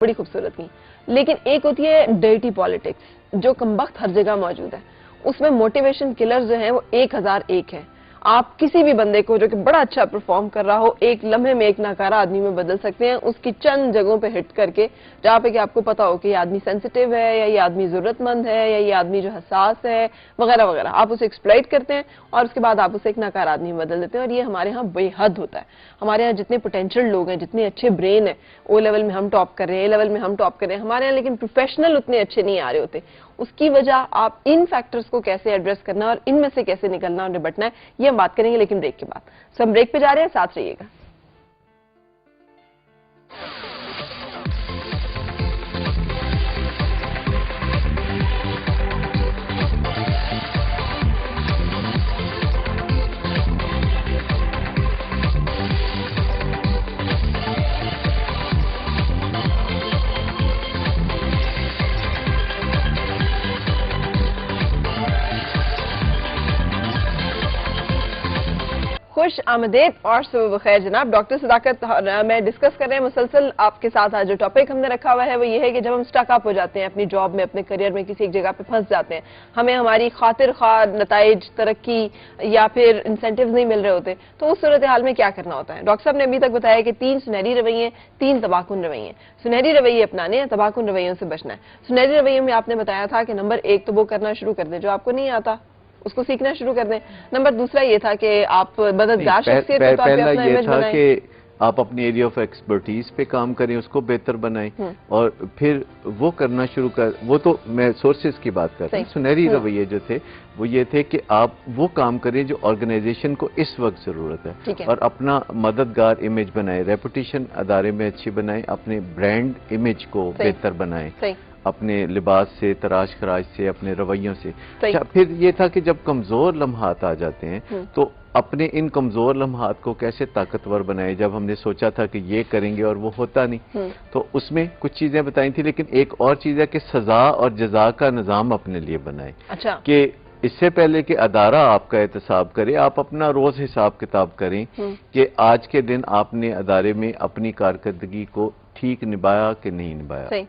بڑی خوبصورت نہیں، لیکن ایک ہوتی ہے ڈرٹی پالیٹکس جو کمبخت ہر جگہ موجود ہے. اس میں موٹیویشن کلر جو ہیں وہ 1001 ہیں. آپ کسی بھی بندے کو جو کہ بڑا اچھا پرفارم کر رہا ہو ایک لمحے میں ایک ناکارہ آدمی میں بدل سکتے ہیں اس کی چند جگہوں پہ ہٹ کر کے، جہاں پہ کہ آپ کو پتا ہو کہ یہ آدمی سینسیٹیو ہے یا یہ آدمی ضرورت مند ہے یا یہ آدمی جو حساس ہے وغیرہ وغیرہ. آپ اسے ایکسپلائٹ کرتے ہیں اور اس کے بعد آپ اسے ایک ناکارہ آدمی میں بدل دیتے ہیں. اور یہ ہمارے ہاں بے حد ہوتا ہے. ہمارے ہاں جتنے پوٹینشیل لوگ ہیں، جتنے اچھے برین ہیں، او لیول میں ہم ٹاپ کر رہے ہیں، اے لیول میں ہم ٹاپ کر رہے ہیں ہمارے ہاں، لیکن پروفیشنل اتنے اچھے نہیں آ رہے ہوتے. اس کی وجہ آپ ان فیکٹرز کو کیسے ایڈریس کرنا ہے اور ان میں سے کیسے نکلنا اور نبٹنا ہے، یہ ہم بات کریں گے لیکن بریک کے بعد. سو ہم بریک پہ جا رہے ہیں، ساتھ رہیے گا. خوش آمدید اور صبح بخیر جناب. ڈاکٹر صداقت میں ڈسکس کر رہے ہیں مسلسل آپ کے ساتھ. آج جو ٹاپک ہم نے رکھا ہوا ہے وہ یہ ہے کہ جب ہم سٹک اپ ہو جاتے ہیں اپنی جاب میں، اپنے کریئر میں، کسی ایک جگہ پہ پھنس جاتے ہیں، ہمیں ہماری خاطر خواہ نتائج، ترقی یا پھر انسینٹیوز نہیں مل رہے ہوتے، تو اس صورتحال میں کیا کرنا ہوتا ہے؟ ڈاکٹر صاحب نے ابھی تک بتایا کہ 3 سنہری رویے، 3 تباہ کن رویے. سنہری رویے اپنانے ہیں، تباہ کن رویوں سے بچنا ہے. سنہری رویوں میں آپ نے بتایا تھا کہ نمبر 1 تو وہ کرنا شروع کر دیں جو آپ کو نہیں آتا، اس کو سیکھنا شروع کر دیں. نمبر دوسرا یہ تھا کہ آپ مددگار شخصیت کے طور پہ اپنا امیج بنائیں. کہ آپ اپنی ایریا آف ایکسپرٹیز پہ کام کریں، اس کو بہتر بنائیں اور پھر وہ کرنا شروع کر. وہ تو میں سورسز کی بات کر رہا ہوں. سنہری رویے جو تھے وہ یہ تھے کہ آپ وہ کام کریں جو آرگنائزیشن کو اس وقت ضرورت ہے اور اپنا مددگار امیج بنائیں، ریپوٹیشن ادارے میں اچھی بنائیں، اپنے برانڈ امیج کو بہتر بنائیں، اپنے لباس سے، تراش خراش سے، اپنے رویوں سے. پھر یہ تھا کہ جب کمزور لمحات آ جاتے ہیں تو اپنے ان کمزور لمحات کو کیسے طاقتور بنائے. جب ہم نے سوچا تھا کہ یہ کریں گے اور وہ ہوتا نہیں، تو اس میں کچھ چیزیں بتائی تھی. لیکن ایک اور چیز ہے کہ سزا اور جزا کا نظام اپنے لیے بنائے. کہ اس سے پہلے کہ ادارہ آپ کا احتساب کرے، آپ اپنا روز حساب کتاب کریں کہ آج کے دن آپ نے ادارے میں اپنی کارکردگی کو ٹھیک نبھایا کہ نہیں نبھایا.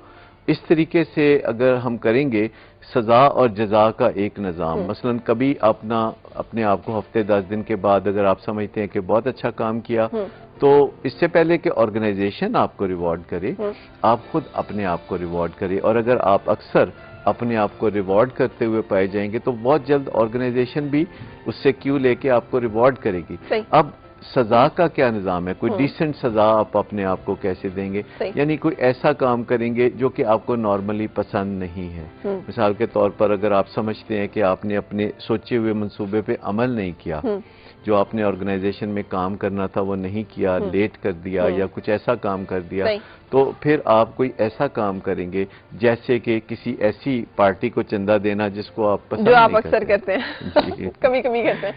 اس طریقے سے اگر ہم کریں گے سزا اور جزا کا ایک نظام، مثلا کبھی اپنے آپ کو ہفتے 10 دن کے بعد اگر آپ سمجھتے ہیں کہ بہت اچھا کام کیا، تو اس سے پہلے کہ آرگنائزیشن آپ کو ریوارڈ کرے، آپ خود اپنے آپ کو ریوارڈ کرے. اور اگر آپ اکثر اپنے آپ کو ریوارڈ کرتے ہوئے پائے جائیں گے تو بہت جلد آرگنائزیشن بھی اس سے کیوں لے کے آپ کو ریوارڈ کرے گی. اب سزا کا کیا نظام ہے؟ کوئی ڈیسنٹ سزا آپ اپنے آپ کو کیسے دیں گے؟ یعنی کوئی ایسا کام کریں گے جو کہ آپ کو نارملی پسند نہیں ہے. مثال کے طور پر اگر آپ سمجھتے ہیں کہ آپ نے اپنے سوچے ہوئے منصوبے پہ عمل نہیں کیا، جو آپ نے آرگنائزیشن میں کام کرنا تھا وہ نہیں کیا، لیٹ کر دیا یا کچھ ایسا کام کر دیا، تو پھر آپ کوئی ایسا کام کریں گے جیسے کہ کسی ایسی پارٹی کو چندہ دینا جس کو آپ پسند نہیں کرتے. جو آپ اکثر کرتے ہیں، کبھی کبھی کرتے ہیں.